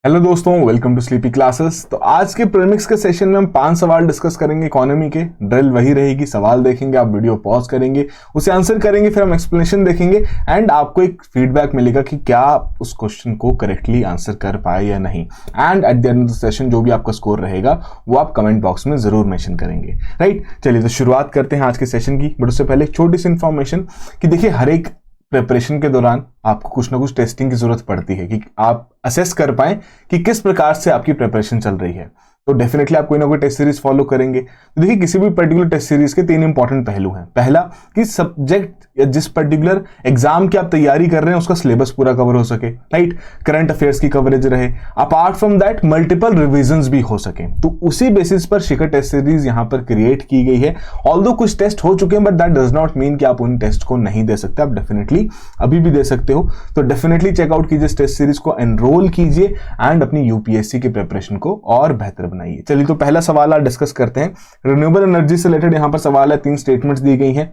Hello दोस्तों, welcome to sleepy classes. तो आज के प्रीमिक्स के सेशन में हम 5 सवाल डिस्कस करेंगे इकोनॉमी के। ड्रिल वही रहेगी, सवाल देखेंगे, आप वीडियो पॉज करेंगे, उसे आंसर करेंगे, फिर हम एक्सप्लेनेशन देखेंगे एंड आपको एक फीडबैक मिलेगा कि क्या आप उस क्वेश्चन को करेक्टली आंसर कर पाए या नहीं। And at the end of the session जो भी आपका स्कोर रहेगा वो आप कमेंट बॉक्स में जरूर मेंशन करेंगे। राइट, चलिए तो शुरुआत करते हैं आज के सेशन की। बट उससे पहले एक छोटी सी इन्फॉर्मेशन कि देखिए, हर एक प्रिपरेशन के दौरान आपको कुछ ना कुछ टेस्टिंग की जरूरत पड़ती है कि आप असेस कर पाएं कि किस प्रकार से आपकी प्रिपरेशन चल रही है। तो डेफिनेटली आप कोई ना कोई टेस्ट सीरीज फॉलो करेंगे। तो देखिए, किसी भी पर्टिकुलर टेस्ट सीरीज के 3 इंपॉर्टेंट पहलू हैं। पहला कि सब्जेक्ट या जिस पर्टिकुलर एग्जाम की आप तैयारी कर रहे हैं उसका सिलेबस पूरा कवर हो सके, राइट, करंट अफेयर्स की कवरेज रहे, apart from that multiple revisions भी हो सके। तो उसी बेसिस पर शिखर टेस्ट सीरीज यहां पर क्रिएट की गई है। ऑल्दो कुछ टेस्ट हो चुके हैं but that does not mean कि आप उन टेस्ट को नहीं दे सकते, आप डेफिनेटली अभी भी दे सकते हो। तो डेफिनेटली चेकआउट कीजिए इस टेस्ट सीरीज को, एनरोल कीजिए एंड अपनी यूपीएससी की प्रिपरेशन को और बेहतर बनाइए। चलिए तो पहला सवाल आज डिस्कस करते हैं। रिन्यूएबल एनर्जी से रिलेटेड यहां पर सवाल है, 3 स्टेटमेंट्स दी गई हैं,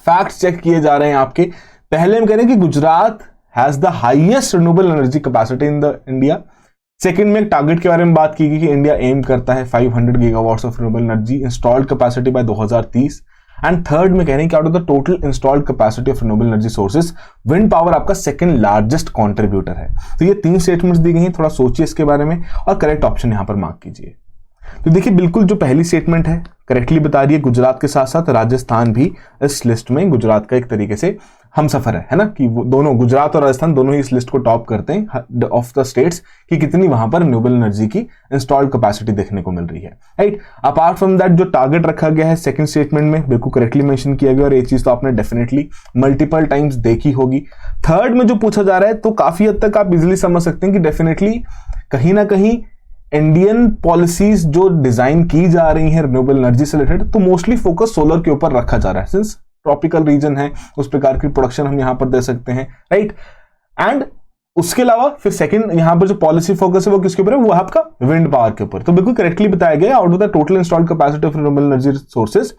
फैक्ट्स चेक किए जा रहे हैं आपके। पहले हम कह रहे हैं कि Gujarat has the highest renewable energy capacity in the India. Second में एक टारगेट के बारे में बात की गई कि इंडिया एम करता है 500 gigawatts of renewable energy installed capacity by 2030। And third में कह रहे हैं कि out of the total installed capacity of renewable energy sources wind power आपका सेकंड लार्जेस्ट कंट्रीब्यूटर है। तो ये 3 स्टेटमेंट्स दी गई हैं, थोड़ा सोचिए इसके बारे में और करेक्ट ऑप्शन यहां पर मार्क कीजिए। तो देखिए, बिल्कुल जो पहली स्टेटमेंट है करेक्टली बता रही है, गुजरात के साथ साथ राजस्थान भी इस लिस्ट में गुजरात का एक तरीके से हमसफर है ना, कि वो दोनों, गुजरात और राजस्थान दोनों ही इस लिस्ट को टॉप करते हैं ऑफ द स्टेट्स कि कितनी वहां पर रिन्यूएबल एनर्जी की इंस्टॉल्ड कैपेसिटी देखने को मिल रही है। राइट, अपार्ट फ्रॉम दैट जो टारगेट रखा गया है सेकंड स्टेटमेंट में बिल्कुल करेक्टली मेंशन किया गया और ये चीज तो आपने डेफिनेटली मल्टीपल टाइम्स देखी होगी। थर्ड में जो पूछा जा रहा है तो काफी हद तक आप इजिली समझ सकते हैं कि डेफिनेटली कहीं ना कहीं इंडियन पॉलिसीज जो डिजाइन की जा रही हैं रिन्यूएबल एनर्जी से रिलेटेड, तो मोस्टली फोकस सोलर के ऊपर रखा जा रहा है। सिंस ट्रॉपिकल रीजन है, उस प्रकार की प्रोडक्शन हम यहां पर दे सकते हैं। राइट, एंड उसके अलावा फिर सेकंड यहां पर जो पॉलिसी फोकस है वो किसके ऊपर है, वो आपका विंड पावर के ऊपर। तो बिल्कुल करेक्टली बताया गया, out of the total installed capacity of renewable energy sources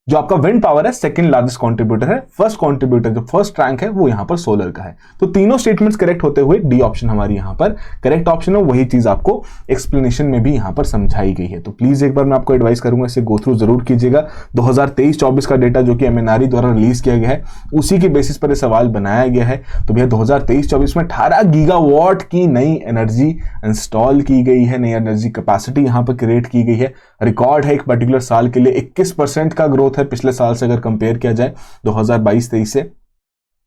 जो आपका विंड पावर है सेकंड लार्जेस्ट कंट्रीब्यूटर है। फर्स्ट कंट्रीब्यूटर जो फर्स्ट रैंक है वो यहां पर सोलर का है। तो तीनों स्टेटमेंट्स करेक्ट होते हुए डी ऑप्शन हमारी यहां पर करेक्ट ऑप्शन है। वही चीज आपको एक्सप्लेनेशन में भी यहां पर समझाई गई है। तो प्लीज एक बार मैं आपको एडवाइस करूंगा, इसे गो थ्रू जरूर कीजिएगा। 2023-24 का डेटा जो कि एमएनआरई द्वारा रिलीज किया गया है उसी के बेसिस पर यह सवाल बनाया गया है। तो भैया 2023-24 में 18 गीगावाट की नई एनर्जी इंस्टॉल की गई है, नई एनर्जी कैपेसिटी यहां पर क्रिएट की गई है। रिकॉर्ड है एक पर्टिकुलर साल के लिए, 21% का ग्रोथ है पिछले साल से अगर कंपेयर किया जाए 2022-23 से।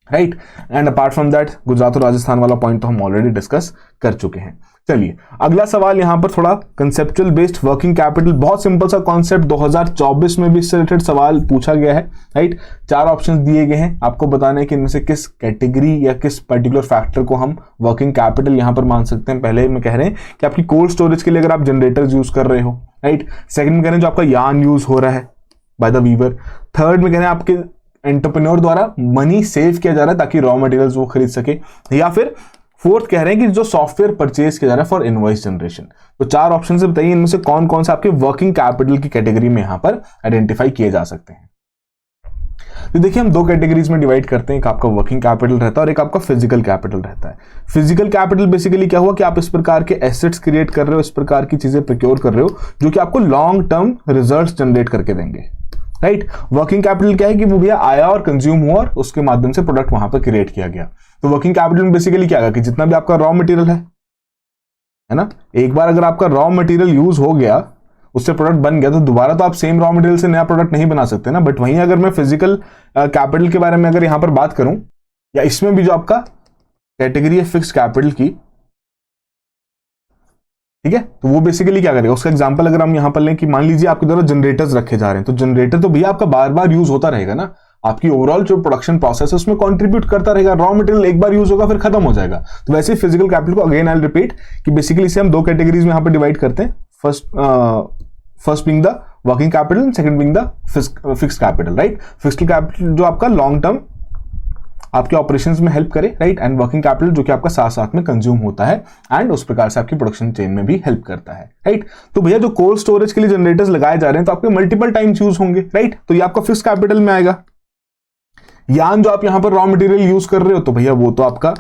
Right, and apart from that Gujarat और राजस्थान वाला पॉइंट तो हम ऑलरेडी डिस्कस कर चुके हैं। चलिए अगला सवाल यहां पर थोड़ा कंसेप्चुअल बेस्ड, वर्किंग कैपिटल, बहुत सिंपल सा कॉन्सेप्ट 2024 में भी इससे रिलेटेड सवाल पूछा गया है। राइट, 4 ऑप्शंस दिए गए हैं, आपको बताना है कि इनमें से किस कैटेगरी या किस पर्टिकुलर फैक्टर को हम वर्किंग कैपिटल यहां पर मान सकते हैं। पहले में कह रहे हैं कि आपकी कोल्ड स्टोरेज के लिए अगर आप जनरेटर्स यूज कर रहे हो। राइट, सेकंड में कह रहे हैं जो आपका यार्न यूज हो रहा है बाय द वीवर। थर्ड में कह रहे हैं आपके एंटरप्रेन्योर द्वारा मनी सेव किया जा रहा है ताकि रॉ मटेरियल्स वो खरीद सके। या फिर फोर्थ कह रहे हैं कि जो सॉफ्टवेयर परचेज किया जा रहा है फॉर इनवॉइस जनरेशन। तो 4 ऑप्शन से बताइए इनमें से कौन कौन से आपके वर्किंग कैपिटल की कैटेगरी में यहां पर आइडेंटिफाई किए जा सकते हैं। तो देखिए, हम 2 कैटेगरीज में डिवाइड करते हैं, एक आपका वर्किंग कैपिटल रहता है और एक आपका फिजिकल कैपिटल रहता है। फिजिकल कैपिटल बेसिकली क्या हुआ कि आप इस प्रकार के एसेट्स क्रिएट कर रहे हो, इस प्रकार की चीजें प्रोक्योर कर रहे हो जो कि आपको लॉन्ग टर्म रिजल्ट्स जनरेट करके देंगे। राइट, वर्किंग कैपिटल क्या है कि वो भैया आया और कंज्यूम हुआ और उसके माध्यम से प्रोडक्ट वहां पर क्रिएट किया गया। तो वर्किंग कैपिटल में बेसिकली क्या है कि जितना भी आपका रॉ मटेरियल है ना, एक बार अगर आपका रॉ मटेरियल यूज हो गया, उससे प्रोडक्ट बन गया, तो दोबारा तो आप सेम रॉ मटेरियल से नया प्रोडक्ट नहीं बना सकते ना। बट वहीं अगर मैं फिजिकल कैपिटल के बारे में अगर यहां पर बात करूं, या इसमें भी जो आपका कैटेगरी है फिक्स्ड कैपिटल की, ठीक है, तो वो बेसिकली क्या करेगा, उसका एग्जांपल अगर हम यहां पर लें कि मान लीजिए आपके द्वारा जनरेटर्स रखे जा रहे हैं, तो जनरेटर तो भैया आपका बार बार यूज होता रहेगा ना, आपकी ओवरऑल जो प्रोडक्शन प्रोसेस है उसमें कंट्रीब्यूट करता रहेगा। रॉ मटेरियल एक बार यूज होगा फिर खत्म हो जाएगा। तो वैसे ही फिजिकल कैपिटल को अगेन आई रिपीट कि बेसिकली इसे हम 2 कैटेगरीज में यहां पर डिवाइड करते हैं। First being the working capital, second being the fixed capital. Right, fixed capital जो आपका लॉन्ग टर्म आपके ऑपरेशंस में हेल्प करे। राइट, एंड वर्किंग कैपिटल जो कि आपका साथ साथ में कंज्यूम होता है एंड उस प्रकार से आपकी प्रोडक्शन चेन में भी हेल्प करता है। राइट, तो भैया जो कोल्ड स्टोरेज के लिए जनरेटर्स लगाए जा रहे हैं तो आपके मल्टीपल टाइम्स यूज होंगे। राइट, तो ये आपका फिक्स्ड कैपिटल में आएगा। यार्न जो आप यहां पर रॉ मटेरियल यूज कर रहे हो तो भैया वो तो आपका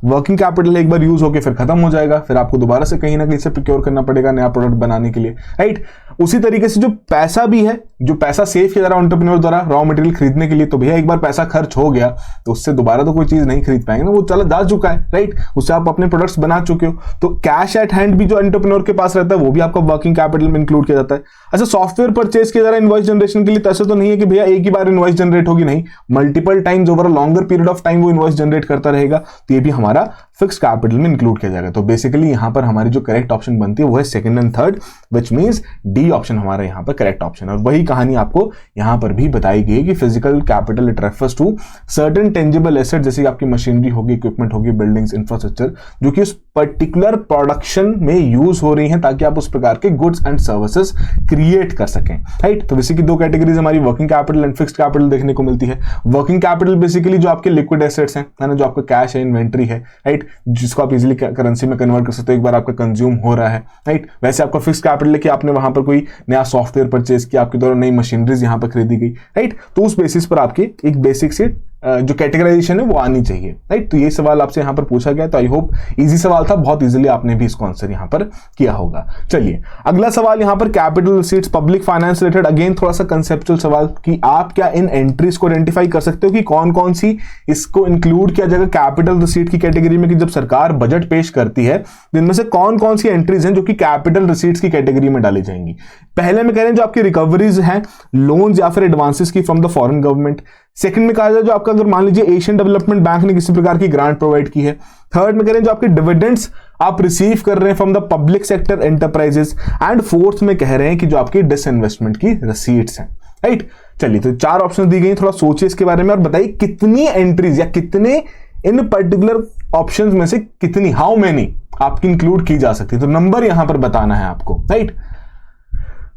वर्किंग कैपिटल एक बार यूज होके फिर खत्म हो जाएगा, फिर आपको दोबारा से कहीं ना कहीं से प्रोक्योर करना पड़ेगा नया प्रोडक्ट बनाने के लिए, राइट। उसी तरीके से जो पैसा भी है, जो पैसा सेव किया जा रहा है एंटरप्रेन्योर द्वारा रॉ मटेरियल खरीदने के लिए, तो भैया एक बार पैसा खर्च हो गया तो उससे दोबारा तो कोई चीज नहीं खरीद पाएंगे ना, वो चला जा चुका है, राइट। उससे आप अपने प्रोडक्ट्स बना चुके हो। तो कैश एट हैंड भी जो एंटरप्रेन्योर के पास रहता है वो भी आपका वर्किंग कैपिटल में इंक्लूड किया जाता है। अच्छा, सॉफ्टवेयर परचेज किया जा रहा है इनवॉइस जनरेशन के लिए, तो ऐसा तो नहीं है कि भैया एक ही बार इनवॉइस जनरेट होगी, नहीं, multiple times over a longer period of time वो इनवॉइस जनरेट करता रहेगा, तो ये भी हमारा फिक्स कैपिटल में इंक्लूड किया जाएगा। तो बेसिकली यहां पर हमारी जो करेक्ट ऑप्शन बनती है वो है second and third, which means D option हमारा यहां पर करेक्ट ऑप्शन है। और वही कहानी आपको यहां पर भी बताई गई है कि physical capital it refers to certain tangible asset, जैसे आपकी मशीनरी होगी, इक्विपमेंट होगी, बिल्डिंग्स, इंफ्रास्ट्रक्चर, जो कि उस पर्टिकुलर प्रोडक्शन में यूज हो रही हैं ताकि आप उस प्रकार के गुड्स एंड सर्विसेज क्रिएट कर सकें, राइट। तो बेसिकली दो कैटेगरीज हमारी working capital and fixed capital देखने को मिलती है। वर्किंग कैपिटल बेसिकली जो आपके लिक्विड एसेट्स हैं, है ना, जो आपका कैश है, इन्वेंट्री है, राइट, जिसको आप इजीली करेंसी में कन्वर्ट कर सकते हो एक बार आपका कंज्यूम हो रहा है, राइट। वैसे आपका फिक्स्ड कैपिटल है कि आपने वहां पर कोई नया सॉफ्टवेयर परचेज किया, आपके द्वारा नई मशीनरीज यहां पर खरीदी गई, राइट। तो उस बेसिस पर आपकी एक बेसिक से जो कैटेगराइजेशन है वो आनी चाहिए, राइट। तो ये सवाल आपसे यहां पर पूछा गया, तो आई होप इजी सवाल था, बहुत इजीली आपने भी इसको आंसर यहां पर किया होगा। चलिए अगला सवाल यहां पर capital receipts public finance related, again थोड़ा सा कंसेप्चुअल सवाल कि आप क्या इन एंट्रीज को आइडेंटिफाई कर सकते हो कि कौन कौन सी इसको इंक्लूड किया जाएगा कैपिटल रिसीट की कैटेगरी में, कि जब सरकार बजट पेश करती है तो इनमें से कौन कौन सी एंट्रीज हैं जो कि कैपिटल रिसीट्स की कैटेगरी में डाली जाएंगी। पहले में कह रहे हैं जो आपकी रिकवरीज हैं लोन्स या फिर एडवांसेस की from the foreign government. Second में कहा जाए जो आपका अगर मान लीजिए एशियन डेवलपमेंट बैंक ने किसी प्रकार की ग्रांट प्रोवाइड की है। थर्ड में कह रहे हैं जो आपके डिविडेंड्स आप रिसीव कर रहे हैं from the public sector enterprises. And fourth में कह रहे हैं कि जो आपकी डिसइन्वेस्टमेंट की रिसीट्स हैं, राइट। चलिए तो चार ऑप्शन दी गई, थोड़ा सोचिए इसके बारे में और बताइए कितनी एंट्रीज या कितने इन पर्टिकुलर ऑप्शंस में से कितनी, हाउ मेनी आपकी इंक्लूड की जा सकती है। तो नंबर यहां पर बताना है आपको, राइट।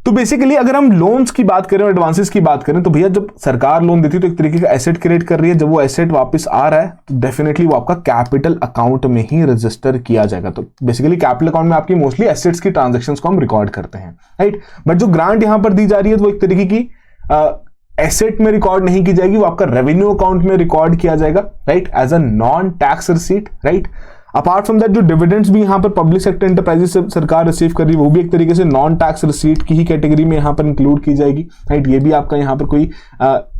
तो बेसिकली अगर हम लोन्स की बात करें और एडवांसेस की बात करें तो भैया जब सरकार लोन देती है तो एक तरीके का एसेट क्रिएट कर रही है, जब वो एसेट वापस आ रहा है तो डेफिनेटली वो आपका कैपिटल अकाउंट में ही रजिस्टर किया जाएगा। तो बेसिकली कैपिटल अकाउंट में आपकी मोस्टली एसेट्स की ट्रांजैक्शंस को हम रिकॉर्ड करते हैं, राइट। बट जो ग्रांट यहां पर दी जा रही है तो वो एक तरीके की एसेट में रिकॉर्ड नहीं की जाएगी, वो आपका रेवेन्यू अकाउंट में रिकॉर्ड किया जाएगा, right, as a non tax receipt, right. Apart from that जो डिविडेंड्स भी यहां पर पब्लिक सेक्टर एंटरप्राइजेस से सरकार रिसीव कर रही है वो भी एक तरीके से नॉन टैक्स रिसीट की ही कैटेगरी में यहां पर इंक्लूड की जाएगी, राइट। ये भी आपका यहां पर कोई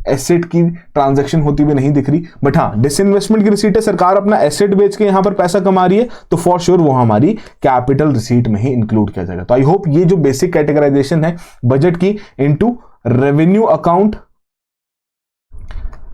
एसेट की ट्रांजैक्शन होती हुई नहीं दिख रही। बट हाँ, डिसइन्वेस्टमेंट की रिसीट है, सरकार अपना एसेट बेच के यहां पर पैसा कमा रही है तो फॉर श्योर वो हमारी कैपिटल रिसीट में ही इंक्लूड किया जाएगा। तो आई होप ये जो बेसिक कैटेगराइजेशन है बजट की into revenue account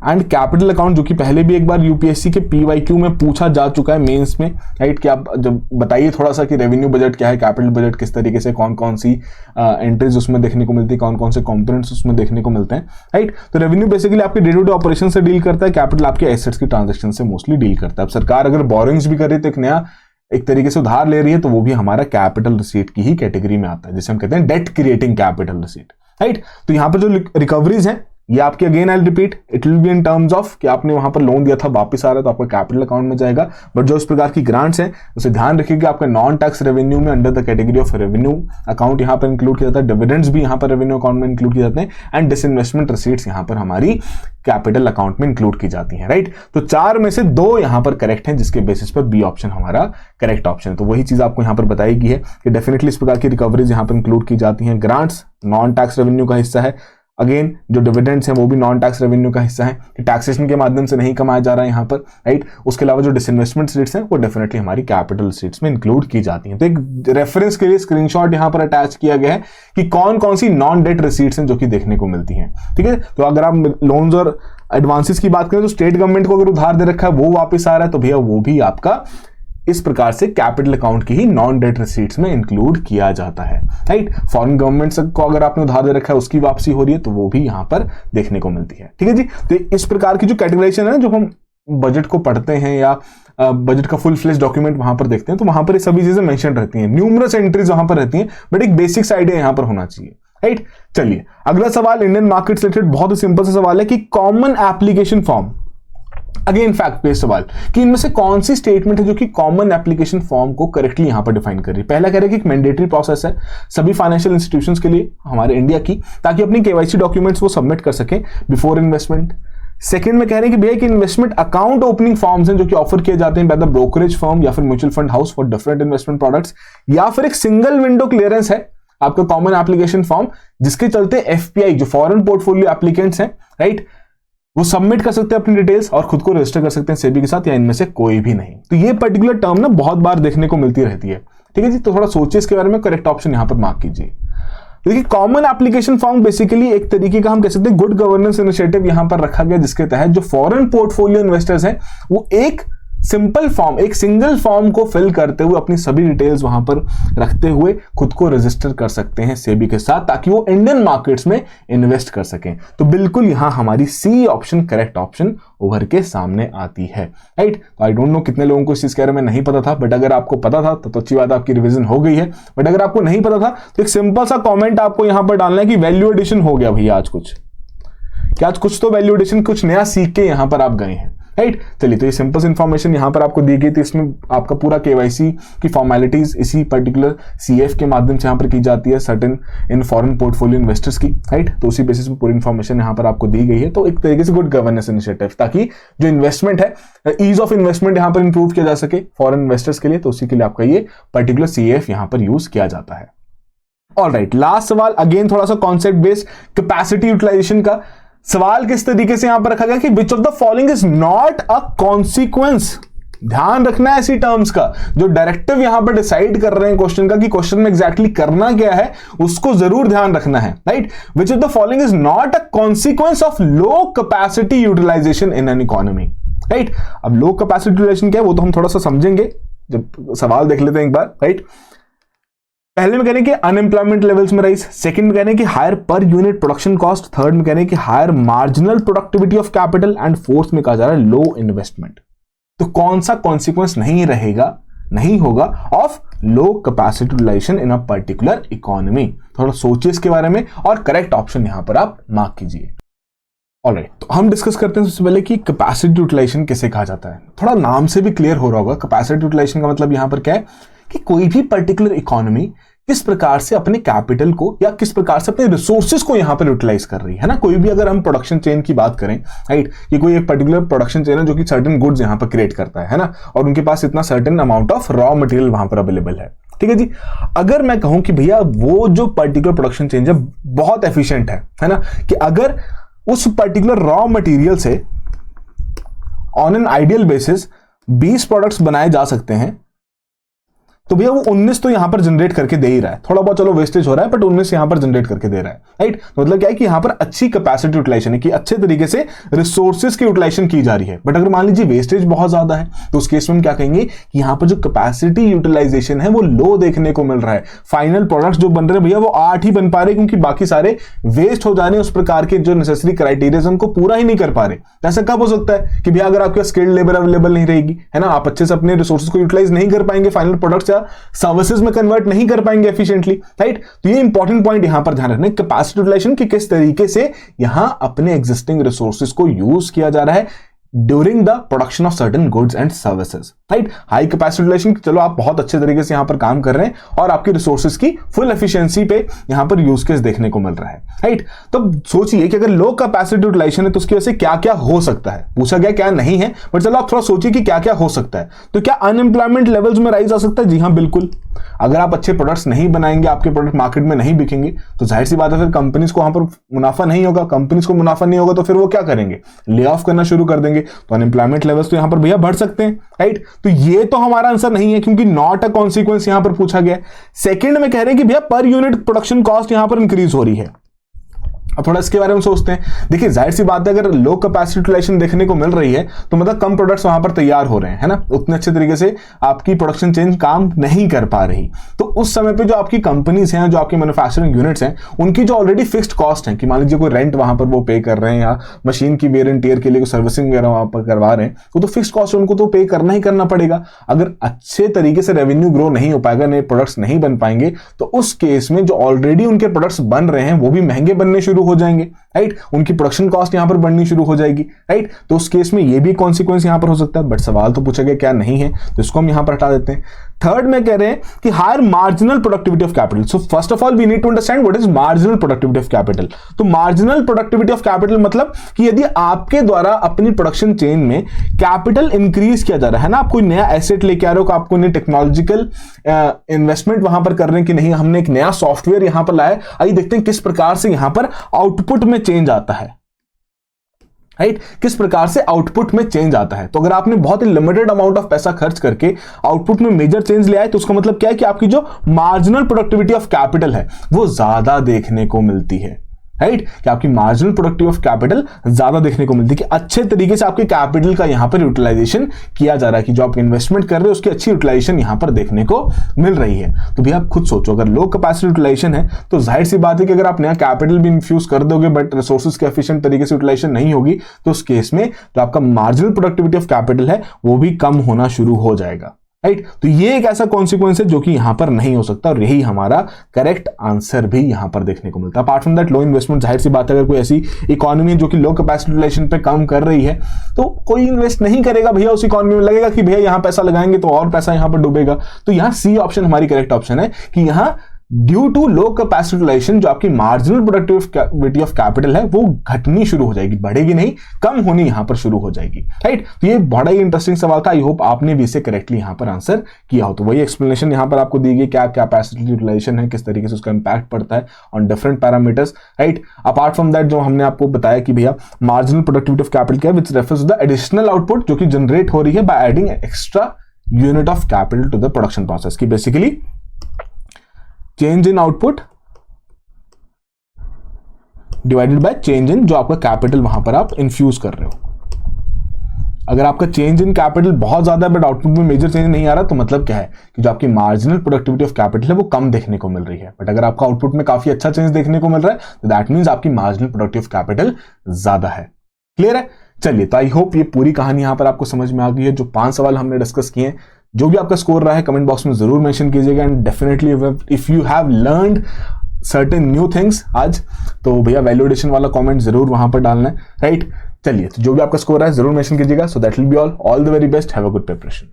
and capital account, जो कि पहले भी एक बार यूपीएससी के पीवाईक्यू में पूछा जा चुका है मेंस में, राइट, कि आप जब बताइए थोड़ा सा कि रेवेन्यू बजट क्या है, कैपिटल बजट किस तरीके से, कौन कौन सी एंट्रीज उसमें देखने को मिलती है, कौन कौन से कंपोनेंट्स उसमें देखने को मिलते हैं, राइट। तो रेवेन्यू बेसिकली आपके डे टू डे ऑपरेशन से डील करता है, कैपिटल आपके एसेट्स की ट्रांजेक्शन से मोस्टली डील करता है। अब सरकार अगर बोरिंग्स भी कर रही है तो एक नया एक तरीके से उधार ले रही है तो वो भी हमारा कैपिटल रिसीट की ही कैटेगरी में आता है, जिसे हम कहते हैं debt creating capital receipt, right. तो यहाँ पर जो रिकवरीज हैं ये आपके again I repeat it will be in terms of कि आपने वहां पर लोन दिया था वापस आ रहा है तो आपका कैपिटल अकाउंट में जाएगा। बट जो इस प्रकार की ग्रांट्स हैं उसे ध्यान रखिए कि आपका नॉन टैक्स रेवेन्यू में under the category of revenue account यहां पर इंक्लूड किया जाता है, डिविडेंड्स भी यहां पर रेवेन्यू अकाउंट में इंक्लूड किए जाते हैं एंड डिसइन्वेस्टमेंट रिसीट्स यहां पर हमारी कैपिटल अकाउंट में इंक्लूड की जाती है, राइट। तो चार में से दो यहां पर करेक्ट हैं जिसके बेसिस पर बी ऑप्शन हमारा करेक्ट ऑप्शन है। तो वही चीज आपको यहां पर बताई गई है कि डेफिनेटली इस प्रकार की रिकवरीज यहां पर इंक्लूड की जाती हैं। ग्रांट्स नॉन टैक्स रेवेन्यू का हिस्सा है, अगेन जो डिविडेंड्स हैं वो भी नॉन टैक्स रेवेन्यू का हिस्सा है, टैक्सेशन के माध्यम से नहीं कमाया जा रहा है यहाँ पर, राइट। उसके अलावा जो डिसइन्वेस्टमेंट रिसीट्स हैं वो डेफिनेटली हमारी कैपिटल रिसीट्स में इंक्लूड की जाती हैं। तो एक रेफरेंस के लिए स्क्रीनशॉट यहाँ पर अटैच किया गया है कि कौन कौन सी नॉन डेट रिसीट्स हैं जो कि देखने को मिलती हैं, ठीक है। तो अगर आप लोन्स और एडवांसेस की बात करें तो स्टेट गवर्नमेंट को अगर उधार दे रखा है वो वापस आ रहा है तो भैया वो भी आपका इस प्रकार से कैपिटल अकाउंट की ही नॉन डेट रिसीट्स में इंक्लूड किया जाता है, राइट। फॉरेन गवर्नमेंट को अगर आपने उधार दे रखा है उसकी वापसी हो रही है तो वो भी यहां पर देखने को मिलती है, ठीक है जी। तो इस प्रकार की जो कैटेगराइजेशन है जो हम बजट को पढ़ते हैं या बजट का फुल फ्लेज डॉक्यूमेंट वहां पर देखते हैं तो वहां पर ये सभी चीजें मेंशन रहती हैं, न्यूमरस एंट्रीज वहां पर रहती हैं, बट एक बेसिक आइडिया यहां पर होना चाहिए, राइट। चलिए अगला सवाल इंडियन मार्केट से रिलेटेड बहुत ही सिंपल सा सवाल है कि common application form, again fact based सवाल कि इनमें से कौन सी स्टेटमेंट है जो कि कॉमन एप्लीकेशन फॉर्म को करेक्टली यहां पर डिफाइन कर रही है। पहला कह रहे हैं कि एक मैंडेटरी प्रोसेस है सभी फाइनेंशियल इंस्टीट्यूशंस के लिए हमारे इंडिया की, ताकि अपनी केवाईसी डॉक्यूमेंट्स वो सबमिट कर सकें बिफोर इन्वेस्टमेंट। सेकंड में कह रहे हैं कि भैया कि इन्वेस्टमेंट अकाउंट ओपनिंग फॉर्म्स हैं जो कि ऑफर किए जाते हैं बाय द ब्रोकरेज फर्म या फिर mutual fund house for different investment products, या फिर एक सिंगल विंडो क्लियरेंस है आपका कॉमन एप्लीकेशन फॉर्म, जिसके चलते एफपीआई जो फॉरेन पोर्टफोलियो एप्लीकेंट्स हैं, राइट, वो सबमिट कर सकते हैं अपनी डिटेल्स और खुद को रजिस्टर कर सकते हैं सेबी के साथ, या इनमें से कोई भी नहीं। तो ये पर्टिकुलर टर्म ना बहुत बार देखने को मिलती रहती है, ठीक है जी। तो थोड़ा सोचिए इसके बारे में, करेक्ट ऑप्शन यहां पर मार्क कीजिए। देखिए कॉमन एप्लीकेशन फॉर्म बेसिकली एक तरीके का हम कह सकते हैं गुड गवर्नेंस इनिशिएटिव यहां पर रखा गया, जिसके तहत जो फॉरेन पोर्टफोलियो इन्वेस्टर्स हैं वो एक सिंपल फॉर्म, एक सिंगल फॉर्म को फिल करते हुए अपनी सभी डिटेल्स वहां पर रखते हुए खुद को रजिस्टर कर सकते हैं सेबी के साथ, ताकि वो इंडियन मार्केट्स में इन्वेस्ट कर सकें। तो बिल्कुल यहां हमारी सी ऑप्शन करेक्ट ऑप्शन उभर के सामने आती है, राइट। तो आई डोंट नो कितने लोगों को इस चीज के बारे में नहीं पता था, बट अगर आपको पता था तो अच्छी बात, आपकी रिवीजन हो गई है। बट अगर आपको नहीं पता था तो एक सिंपल सा कॉमेंट आपको यहां पर डालना है कि वैल्यू एडिशन हो गया भैया आज कुछ, क्या आज कुछ तो वैल्यू एडिशन, कुछ नया सीख के यहां पर आप गए हैं, राइट। चलिए, तो ये सिंपल इन्फॉर्मेशन यहां पर आपको दी गई थी। इसमें आपका पूरा केवाईसी की फॉर्मेलिटीज इसी पर्टिकुलर सीएफ के माध्यम से यहां पर की जाती है certain in foreign portfolio investors की, राइट। तो उसी बेसिस पे पूरी इन्फॉर्मेशन यहां पर आपको दी गई है। तो एक तरीके से गुड गवर्नेंस इनिशिएटिव, ताकि जो इन्वेस्टमेंट है, ईज ऑफ इन्वेस्टमेंट यहां पर इंप्रूव किया जा सके फॉरेन इन्वेस्टर्स के लिए, तो उसी के लिए आपका ये पर्टिकुलर सीएफ यहां पर यूज किया जाता है। ऑलराइट, लास्ट सवाल अगेन थोड़ा सा कॉन्सेप्ट बेस्ड, कैपेसिटी यूटिलाइजेशन का सवाल किस तरीके से यहां पर रखा गया कि विच of the following is not a consequence. ध्यान रखना है ऐसी टर्म्स का, जो डायरेक्टिव यहां पर डिसाइड कर रहे हैं क्वेश्चन का कि क्वेश्चन में एग्जैक्टली करना क्या है, उसको जरूर ध्यान रखना है, right. Which of the following is not a consequence of low capacity utilisation in an economy, right. अब लो कैपेसिटी यूटिलाइजेशन क्या है वो तो हम थोड़ा सा समझेंगे जब सवाल देख लेते हैं एक बार, राइट। पहले में कह रहे हैं कि अनएम्प्लॉयमेंट लेवल्स में राइज, सेकंड में कह रहे हैं कि higher per unit production cost, third में कह रहे हैं कि higher marginal productivity of capital, and fourth में कहा जा रहा है लो इन्वेस्टमेंट। तो कौन सा कॉन्सिक्वेंस नहीं रहेगा, नहीं होगा of low capacity utilisation in a particular economy? थोड़ा सोचिए इसके बारे में और करेक्ट ऑप्शन यहां पर आप मार्क कीजिए। ऑलराइट, तो हम डिस्कस करते हैं सबसे पहले कि कैपेसिटी यूटिलाइजेशन किसे कहा जाता है। थोड़ा नाम से भी क्लियर हो रहा होगा, कैपेसिटी यूटिलाइजेशन का मतलब यहां पर क्या है कि कोई भी पर्टिकुलर इकोनॉमी किस प्रकार से अपने कैपिटल को या किस प्रकार से अपने रिसोर्सेज को यहां पर यूटिलाइज कर रही है ना। कोई भी अगर हम प्रोडक्शन चेन की बात करें, राइट, कि कोई एक पर्टिकुलर प्रोडक्शन चेन है जो कि सर्टेन गुड्स यहां पर क्रिएट करता है ना, और उनके पास इतना certain amount of raw material वहां पर अवेलेबल है, ठीक है जी। अगर मैं कहूं कि भैया वो जो पर्टिकुलर प्रोडक्शन चेन है बहुत एफिशिएंट है ना, कि अगर उस पर्टिकुलर रॉ मटेरियल से on an ideal basis 20 products बनाए जा सकते हैं, तो भैया वो 19 तो यहां पर जनरेट करके दे ही रहा है। थोड़ा बहुत चलो वेस्टेज हो रहा है, बट 19 यहां पर जनरेट करके दे रहा है, राइट। तो मतलब क्या है कि यहां पर अच्छी कैपेसिटी यूटिलाइजेशन है, कि अच्छे तरीके से रिसोर्सेज की यूटिलाइजेशन की जा रही है। बट अगर मान लीजिए वेस्टेज बहुत ज्यादा है, तो उस केस में हम क्या कहेंगे कि यहां पर जो कैपेसिटी यूटिलाइजेशन है वो लो देखने को मिल रहा है। फाइनल प्रोडक्ट्स जो बन रहे हैं भैया वो 8 ही बन पा रहे, क्योंकि बाकी सारे वेस्ट हो जा रहे हैं, उस प्रकार के जो नेसेसरी क्राइटेरिया उनको पूरा ही नहीं कर पा रहे। ऐसा कब हो सकता है कि भैया अगर आपके स्किल्ड लेबर अवेलेबल नहीं रहेगी, है ना, आप अच्छे से अपने रिसोर्सेज को यूटिलाइज नहीं कर पाएंगे, फाइनल प्रोडक्ट्स या सर्विसेज में कन्वर्ट नहीं कर पाएंगे एफिशिएंटली, राइट। तो ये इंपॉर्टेंट पॉइंट यहां पर ध्यान रखना, कैपेसिटी यूटिलाइजेशन की किस तरीके से यहां अपने एग्जिस्टिंग रिसोर्सेज को यूज किया जा रहा है during the production of certain goods and services, right. High capacity utilisation, चलो आप बहुत अच्छे तरीके से यहां पर काम कर रहे हैं और आपकी रिसोर्सेज की फुल एफिशिएंसी पे यहां पर यूज केस देखने को मिल रहा है, राइट। तो सोचिए कि अगर लो कैपेसिटी यूटिलाइजेशन है तो उसकी वजह से क्या क्या हो सकता है, पूछा गया क्या नहीं है, बट चलो आप थोड़ा सोचिए कि क्या क्या हो सकता है। तो क्या अनएम्प्लॉयमेंट लेवल्स में राइज आ सकता है? जी हाँ, बिल्कुल। अगर आप अच्छे प्रोडक्ट्स नहीं बनाएंगे, आपके प्रोडक्ट मार्केट में नहीं बिकेंगे, तो जाहिर सी बात है फिर कंपनीज को वहां पर मुनाफा नहीं होगा। कंपनीज को मुनाफा नहीं होगा तो फिर वो क्या करेंगे, ले ऑफ करना शुरू कर देंगे। तो अनएम्प्लॉयमेंट लेवल्स तो यहां पर भैया बढ़ सकते हैं, राइट। तो ये तो हमारा आंसर नहीं है, क्योंकि नॉट अ कॉन्सिक्वेंस यहां पर पूछा गया। सेकंड में कह रहे हैं कि भैया पर यूनिट प्रोडक्शन कॉस्ट यहां पर इंक्रीज हो रही है। अब थोड़ा इसके बारे में सोचते हैं। देखिए जाहिर सी बात है, अगर लो कैपेसिटी यूटिलाइजेशन देखने को मिल रही है तो मतलब कम प्रोडक्ट्स वहां पर तैयार हो रहे हैं, है ना, उतने अच्छे तरीके से आपकी प्रोडक्शन चेन काम नहीं कर पा रही। तो उस समय पे जो आपकी कंपनीज हैं, जो आपकी मैन्युफैक्चरिंग यूनिट्स हैं, उनकी जो ऑलरेडी फिक्स्ड कॉस्ट है, कि मान लीजिए कोई रेंट वहां पर वो पे कर रहे हैं या मशीन की वेयर एंड टियर के लिए सर्विसिंग वगैरह वहां पर करवा रहे हैं, वो तो फिक्स्ड कॉस्ट उनको तो पे करना ही करना पड़ेगा। अगर अच्छे तरीके से रेवेन्यू ग्रो नहीं हो पाएगा, नए प्रोडक्ट्स नहीं बन पाएंगे, तो उस केस में जो ऑलरेडी उनके प्रोडक्ट्स बन रहे हैं वो भी महंगे बनने शुरू हो जाएंगे, राइट। उनकी प्रोडक्शन कॉस्ट यहां पर बढ़नी शुरू हो जाएगी, राइट। तो उस केस में ये भी कॉन्सिक्वेंस यहां पर हो सकता है, बट सवाल तो पूछा गया क्या नहीं है, तो इसको हम यहां पर हटा देते हैं। थर्ड में कह रहे हैं कि higher marginal productivity of capital. So first of all we need to understand what is marginal productivity of capital. तो मार्जिनल प्रोडक्टिविटी ऑफ कैपिटल मतलब कि यदि आपके द्वारा अपनी प्रोडक्शन चेन में कैपिटल इंक्रीज किया जा रहा है ना, आप कोई नया एसेट लेके आ रहे हो, आपको नई टेक्नोलॉजिकल इन्वेस्टमेंट वहां पर कर रहे हैं कि नहीं, हमने एक नया सॉफ्टवेयर यहां पर लाया, आइए देखते हैं किस प्रकार से यहां पर आउटपुट में चेंज आता है, राइट, किस प्रकार से आउटपुट में चेंज आता है। तो अगर आपने बहुत ही लिमिटेड अमाउंट ऑफ पैसा खर्च करके आउटपुट में मेजर चेंज ले आए, तो उसका मतलब क्या है कि आपकी जो मार्जिनल प्रोडक्टिविटी ऑफ कैपिटल है वो ज्यादा देखने को मिलती है, राइट, कि आपकी मार्जिनल प्रोडक्टिविटी ऑफ कैपिटल ज्यादा देखने को मिलती है, कि अच्छे तरीके से आपके कैपिटल का यहां पर यूटिलाइजेशन किया जा रहा है, कि जो आप इन्वेस्टमेंट कर रहे हो उसकी अच्छी यूटिलाइजेशन यहां पर देखने को मिल रही है। तो भैया आप खुद सोचो, अगर लो कैपेसिटी यूटिलाइजेशन है तो जाहिर सी बात है कि अगर आप नया कैपिटल भी इन्फ्यूज कर दोगे बट रिसोर्सेज के एफिशिएंट तरीके से यूटिलाइजेशन नहीं होगी, तो उस केस में जो आपका मार्जिनल प्रोडक्टिविटी ऑफ कैपिटल है वो भी कम होना शुरू हो जाएगा, राइट। तो ये एक ऐसा कॉन्सिक्वेंस है जो कि यहां पर नहीं हो सकता, और यही हमारा करेक्ट आंसर भी यहां पर देखने को मिलता है। Apart from that low investment, जाहिर सी बात है अगर कोई ऐसी इकोनॉमी है जो कि लो कैपेसिटी यूटिलाइजेशन पे काम कर रही है तो कोई इन्वेस्ट नहीं करेगा भैया उस इकोनॉमी में, लगेगा कि भैया यहां पैसा लगाएंगे तो और पैसा यहां पर डूबेगा। तो यहां सी ऑप्शन हमारी करेक्ट ऑप्शन है कि यहां due to low capacity utilisation जो आपकी मार्जिनल प्रोडक्टिविटी ऑफ कैपिटल है वो घटनी शुरू हो जाएगी, बढ़ेगी नहीं, कम होनी यहां पर शुरू हो जाएगी, राइट। तो ये बड़ा ही इंटरेस्टिंग सवाल था, आई होप आपने भी इसे करेक्टली यहां पर आंसर किया हो। तो वही एक्सप्लेनेशन यहां पर आपको दी गई, क्या कैपेसिटी यूटिलाइजेशन है, किस तरीके से उसका इंपैक्ट पड़ता है on different parameters, right. Apart from that जो हमने आपको बताया कि भैया मार्जिनल प्रोडक्टिविटी ऑफ कैपिटल क्या है, which refers to the additional output जो कि जनरेट हो रही है by adding extra unit of capital to the production process, की basically change in output divided by change in जो आपका कैपिटल वहां पर आप इन्फ्यूज कर रहे हो। अगर आपका चेंज इन कैपिटल बहुत ज्यादा है बट आउटपुट में मेजर चेंज नहीं आ रहा, तो मतलब क्या है कि जो आपकी मार्जिनल प्रोडक्टिविटी ऑफ कैपिटल है वो कम देखने को मिल रही है। बट अगर आपका आउटपुट में काफी अच्छा चेंज देखने को मिल रहा है तो दैट मींस आपकी मार्जिनल प्रोडक्टिविटी ऑफ कैपिटल ज्यादा है। क्लियर है? चलिए, तो आई होप ये पूरी कहानी यहां पर आपको समझ में आ गई है। जो 5 सवाल हमने डिस्कस किए, जो भी आपका स्कोर रहा है कमेंट बॉक्स में जरूर मेंशन कीजिएगा। And definitely if you have learned certain new things आज, तो भैया वैल्यूएशन वाला कमेंट जरूर वहां पर डालना है, राइट। चलिए, तो जो भी आपका स्कोर है जरूर मेंशन कीजिएगा। So that will be all the very best, have a good preparation.